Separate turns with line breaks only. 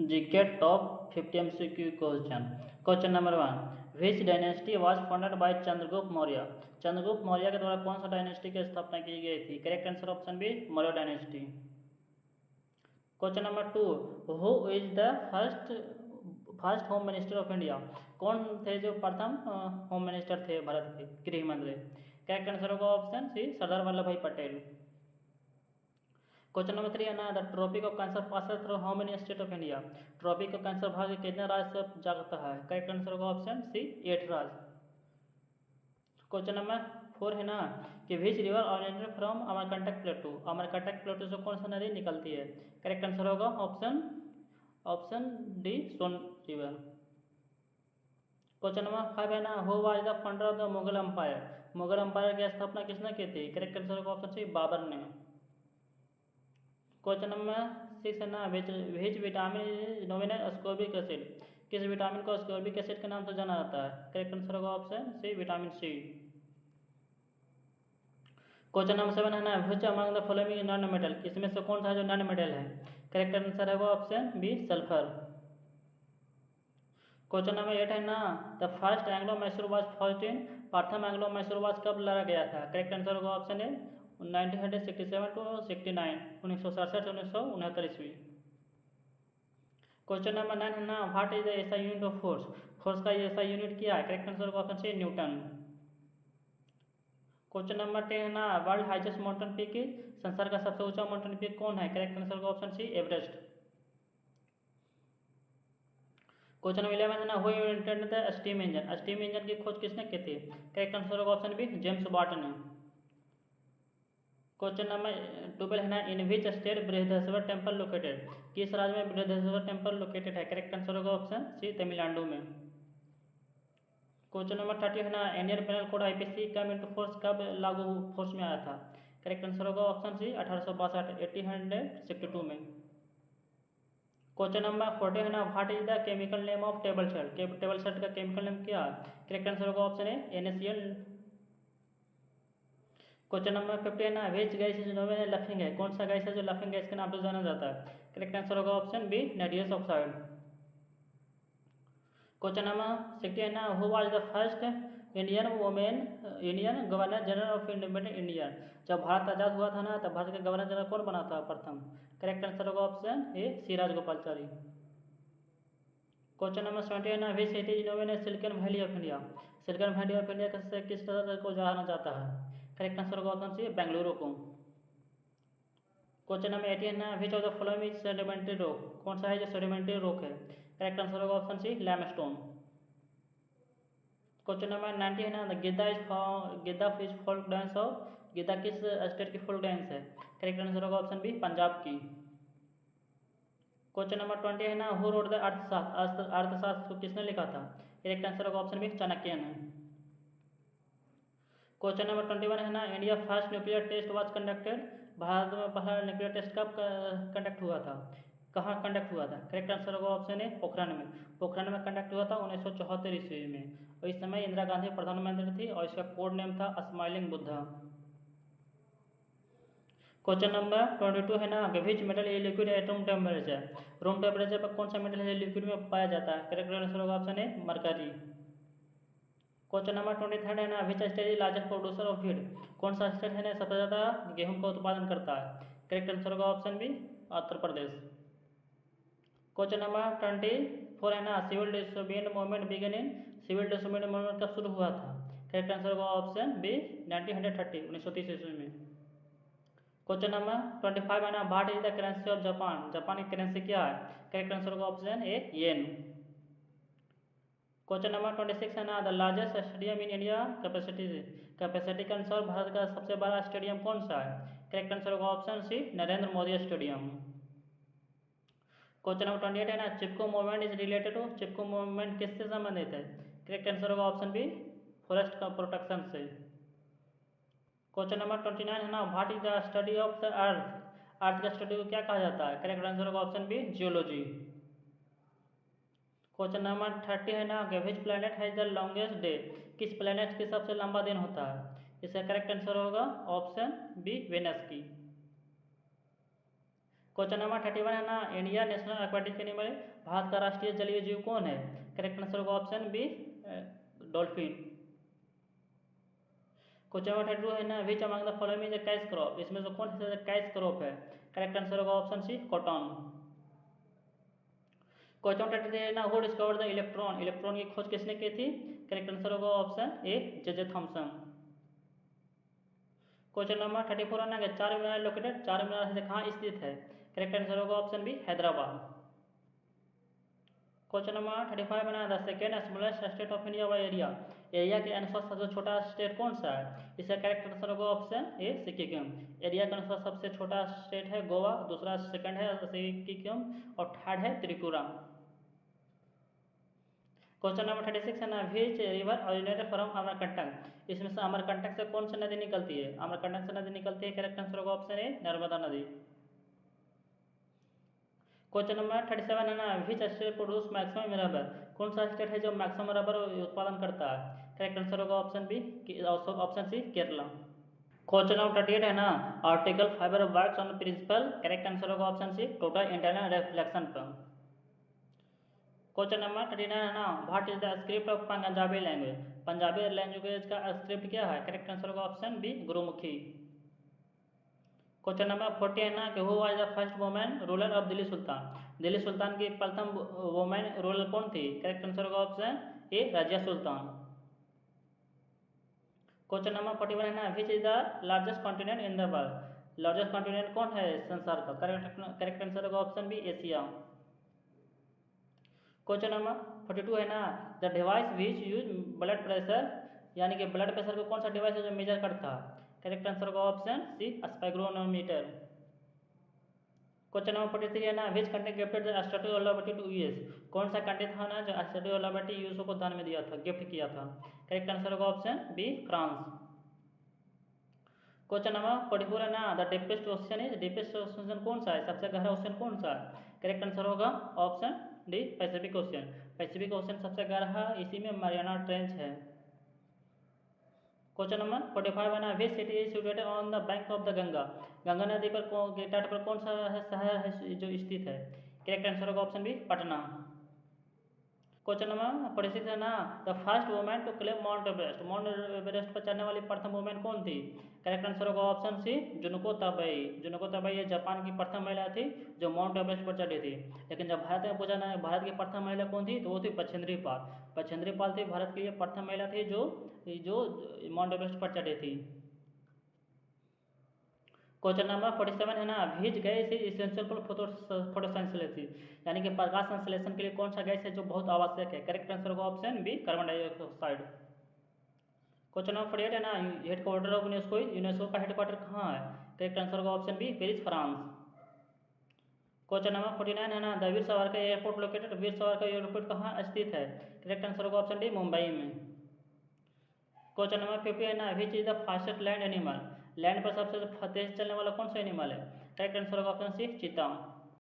GK top 50 MCQ question. Question number 1, which dynasty was founded by Chandragupta Maurya. Chandragupta Maurya के द्वारा कौन सा डायनेस्टी की स्थापना की गई थी? Correct answer option B, Maurya dynasty. Question number 2, who is the first home minister of India. कौन थे जो प्रथम होम मिनिस्टर थे भारत के, गृह मंत्री? करेक्ट आंसर होगा option C, Sardar Vallabh Bhai Patel. Question number 3 है ना, the Tropic of Cancer passes through how many state of India. Tropic of Cancer Bharat के कितने राज्य से जाता है? करेक्ट आंसर होगा ऑप्शन सी, 8 राज्य। क्वेश्चन नंबर 4 है ना, कि which river originated from Amarkantak plateau. Amarkantak plateau से कौन सा नदी निकलती है? करेक्ट आंसर होगा option D, Son river. Question number 5 है ना, who was the founder of the Mughal empire. Mughal empire की स्थापना किसने की थी? करेक्ट आंसर होगा ऑप्शन सी, बाबर ने। क्वेश्चन नंबर 6 है ना, which vitamin is known as ascorbic acid. किस विटामिन को अस्कॉर्बिक एसिड के नाम से जाना जाता है? करेक्ट आंसर होगा option C, vitamin C. Question number 7 है ना, which among the following non metal. इसमें से कौन सा जो नॉन मेटल है? करेक्ट आंसर होगा option B, sulphur. Question number 8 है ना, the first Anglo Mysore was first in. प्रथम एंग्लो मैसूर वाज कब लड़ा गया था? करेक्ट आंसर होगा ऑप्शन ए, 1967 टू 69, 1967 से 1969 ईस्वी। क्वेश्चन नंबर 9 है ना, what is the SI unit of force. Force का एसआई यूनिट क्या है? करेक्ट आंसर होगा option C, Newton. Question number 10 है ना, वर्ल्ड हाईएस्ट माउंटेन पीक। संसार का सबसे ऊंचा माउंटेन पीक कौन है? करेक्ट आंसर होगा option C, Everest. Question number 11 है ना, who invented the steam engine. Steam engine की खोज किसने की थी? करेक्ट आंसर होगा ऑप्शन बी, जेम्स वाट ने। क्वेश्चन नंबर 12 है ना, in which state Brihadeeswara temple located. किस राज्य में बृहदेश्वर टेम्पल लोकेटेड है? करेक्ट आंसर होगा ऑप्शन सी, तमिलनाडु में। क्वेश्चन नंबर 30 है ना, इंडियन पेनल कोड आईपीसी कम इंटू फोर्स कब लागू फोर्स में आया था? करेक्ट आंसर होगा ऑप्शन सी, 1862, 1862 में। क्वेश्चन नंबर 40 है ना, what is the chemical name of table salt. Table salt का केमिकल नेम क्या है? करेक्ट आंसर होगा option A, NaCl। Question number 50 है ना, which gas is known as laughing gas. कौन सा गैस है जो लाफिंग गैस के नाम से जाना जाता है? करेक्ट आंसर होगा option B, nitrous oxide. Question number 60 है ना, who was the first Indian governor general of independent India. जब भारत आजाद हुआ था ना, तब भारत के गवर्नर जनरल कौन बना था प्रथम? करेक्ट आंसर होगा option A, C Rajagopalachari. Question number 70 है ना, which city is known as silicon valley of India. Silicon valley of India किस तरह को जाना जाता है? करेक्ट आंसर होगा ऑप्शन सी, बेंगलुरु को। क्वेश्चन नंबर 80 है ना, which of the following is sedimentary rock. कौन सा है जो सेडिमेंट्री रॉक है? करेक्ट आंसर होगा option C, limestone. Question number 90 है ना, the Giddha fish folk dance of. Giddha किस स्टेट की फोल्क डांस है? करेक्ट आंसर होगा ऑप्शन बी, पंजाब की। क्वेश्चन नंबर 20 है ना, हु रोट द अर्थशास्त्र। अर्थशास्त्र को किसने लिखा था? करेक्ट आंसर होगा ऑप्शन बी, चाणक्य ने। क्वेश्चन नंबर 21 है ना, India first nuclear test was conducted. Bharat में पहला न्यूक्लियर टेस्ट कब कंडक्ट हुआ था? कहाँ कंडक्ट हुआ था? करेक्ट आंसर होगा ऑप्शन ए, पोखरण में। पोखरण में कंडक्ट हुआ था 1974 ईस्वी में, और इस समय इंदिरा गांधी प्रधानमंत्री थी, और इसका कोड नेम था स्माइलिंग बुद्धा। क्वेश्चन नंबर 22 है ना, which metal is liquid at room temperature. Room temperature पर कौन सा मेटल है लिक्विड में पाया जाता है? करेक्ट आंसर होगा ऑप्शन ए, मरकरी। क्वेश्चन नंबर 23 है ना, which state is largest producer of wheat. कौन सा स्टेट है ना सबसे ज़्यादा गेहूं का उत्पादन करता है? करेक्ट आंसर होगा option B, Uttar Pradesh. Question number 24 है ना, सिविल डिसोबीडियंट मूवमेंट बिगन इन। सिविल डिसोबीडियंट मूवमेंट कब शुरू हुआ था? करेक्ट आंसर होगा ऑप्शन बी, 1930, 1930 ईस्वी में। क्वेश्चन नंबर 25 है ना, what is the currency of Japan. Japan की करेंसी क्या है? करेक्ट आंसर होगा ऑप्शन ए, येन। क्वेश्चन नंबर 26 है ना, the largest stadium in India capacity के अनुसार भारत का सबसे बड़ा स्टेडियम कौन सा है? करेक्ट आंसर होगा option C, Narendra Modi stadium. Question number 28 है ना, Chipko movement is related to. Chipko movement किससे संबंधित है? करेक्ट आंसर होगा ऑप्शन बी, फॉरेस्ट का प्रोटेक्शन से। क्वेश्चन नंबर 29 है ना, what is the study of the earth. Earth का स्टडी को क्या कहा जाता है? करेक्ट आंसर होगा option B, geology. Question number 30 है ना, which planet has the longest day. किस प्लैनेट की सबसे लंबा दिन होता है? इसका करेक्ट आंसर होगा ऑप्शन बी, वेनस की। क्वेश्चन नंबर 31 है ना, India national aquatic animal, Bharat का राष्ट्रीय जलीय जीव कौन है? करेक्ट आंसर होगा option B, dolphin. Question number 32 है ना, which among the following is a cash crop, इसमें से कौन सा कैश क्रॉप है? करेक्ट आंसर होगा option C, cotton. Question number 33 है ना, who discovered the electron, electron की खोज किसने की थी? करेक्ट आंसर होगा ऑप्शन ए, जे थॉमसन। क्वेश्चन नंबर 34 है ना, चार मीनार लोकेटेड, चार मीनार से कहाँ स्थित है? करेक्ट आंसर होगा option B, Hyderabad. Question number 35 है ना, the second smallest state of India by area, area के अनुसार सबसे छोटा स्टेट कौन सा है? इसका करेक्ट आंसर होगा ऑप्शन ए, सिक्किम। एरिया के अनुसार सबसे छोटा स्टेट है गोवा, दूसरा सेकंड है सिक्किम और थर्ड है त्रिपुरा। क्वेश्चन नंबर 36 है ना, which river originated from Amarkantak, इसमें से अमरकंटक से कौन सी नदी निकलती है? अमरकंटक से नदी निकलती है, करेक्ट आंसर होगा ऑप्शन ए, नर्मदा नदी। क्वेश्चन नंबर 37 है ना, which state produce maximum rubber, कौन सा स्टेट है जो मैक्सिमम रबर उत्पादन करता है? करेक्ट आंसर होगा option B, option C, Kerala. Question number 38 है ना, optical fibre works on principle, correct answer होगा option C, total internal reflection पर। क्वेश्चन नंबर 39 है ना, what is the script of Punjabi language, Punjabi language का स्क्रिप्ट क्या है? करेक्ट आंसर होगा option B, Gurmukhi. Question number 40 है ना, कि who was the first women ruler of Delhi सुल्तान, दिल्ली सुल्तान की प्रथम वुमेन रूलर कौन थी? करेक्ट आंसर होगा option A, Razia Sultan. Question number 41 है ना, which is the largest continent in the world, largest continent कौन है संसार का? करेक्ट आंसर होगा option B, Asia. Question number 42 है ना, the device which use blood pressure, यानी कि ब्लड प्रेशर को कौन सा डिवाइस है जो मेजर करता है? करेक्ट आंसर होगा option C, spectrometer. Question number 43 है ना, which country gifted the Statue of Liberty to US, कौन सा कंट्री था ना जो स्टैच्यू ऑफ लिबर्टी यूएस को दान में दिया था, गिफ्ट किया था? करेक्ट आंसर होगा option B, France. Question number 44 है ना, the deepest ocean is, deepest ocean कौन सा है, सबसे गहरा ओशन कौन सा है? करेक्ट आंसर होगा option D, Pacific Ocean. Pacific Ocean सबसे गहरा है, इसी में mariana ट्रेंच है। क्वेश्चन नंबर 45 है ना, which city is situated on the bank of the Ganga, Ganga नदी पर के तट पर कौन सा शहर है जो स्थित है? करेक्ट आंसर होगा option B, Patna. Question number 46 है ना, the first women to claim Mount Everest, Mount Everest पर चढ़ने वाली प्रथम वुमेन कौन थी? करेक्ट आंसर होगा ऑप्शन सी, जुनको तबई। जुनको तबई ये जापान की प्रथम महिला थी जो माउंट एवरेस्ट पर चढ़ी थी। लेकिन जब भारत में पूछा ना भारत की प्रथम महिला कौन थी, तो वो थी बछेंद्री पाल। बछेंद्री पाल थी भारत की ये प्रथम महिला थी जो माउंट एवरेस्ट पर चढ़ी थी। क्वेश्चन नंबर 47 है ना, which gas is essential for photosynthesis, यानी कि प्रकाश संश्लेषण के लिए कौन सा गैस है जो बहुत आवश्यक है? करेक्ट आंसर होगा option B, carbon dioxide. Question number 48 है ना, हेडक्वार्टर ऑफ यूनेस्को, यूनेस्को का हेडक्वार्टर कहाँ है? करेक्ट आंसर होगा option B, Paris, France. Question number 49 है ना, the Veer Savarkar airport located, Veer Savarkar airport कहाँ स्थित है? करेक्ट आंसर होगा ऑप्शन डी, मुंबई में। क्वेश्चन नंबर 50 है ना, which is the fastest land animal, land पर सबसे तेज चलने वाला कौन सा एनिमल है? करेक्ट आंसर होगा ऑप्शन सी, चीता।